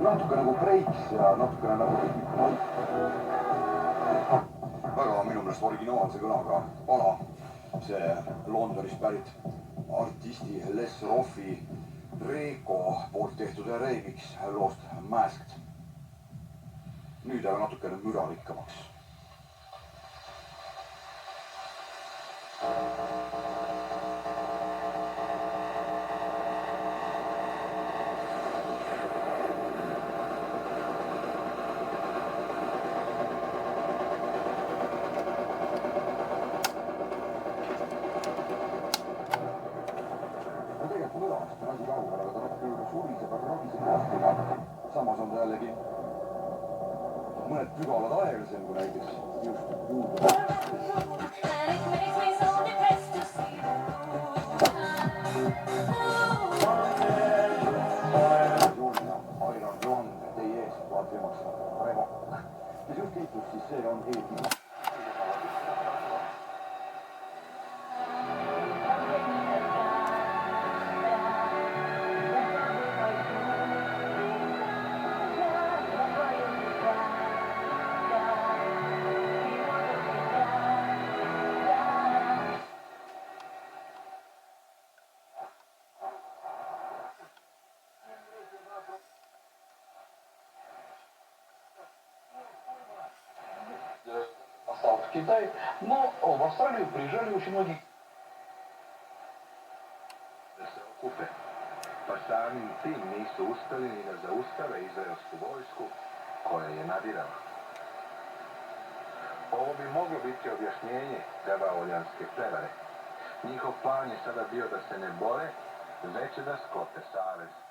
natuke nagu Breiks ja natukene nagu väga minu meelest originaalse kõlaga pala, see Londonist pärit artisti Les Roffi Reiko poolt tehtud remix loost Masked. Nüüd aga natukene mürarikkamaks. Samas on ta jällegi mõned pügalad aeglasem kui näiteks just juurde. Airan Juhan teie ees vaatamaks Raivo. Mis just liitus, siis see on eelmine. Остался в Китае, но в Австралию приезжали очень многие. Da se okupe, pa samim tim nisu uspjeli ni da zaustave izraelsku vojsku koja je nadirala. Ovo bi moglo biti objašnjenje krvavoljanske prevare. Njihov plan je sada bio da se ne bore, već da sklope savez.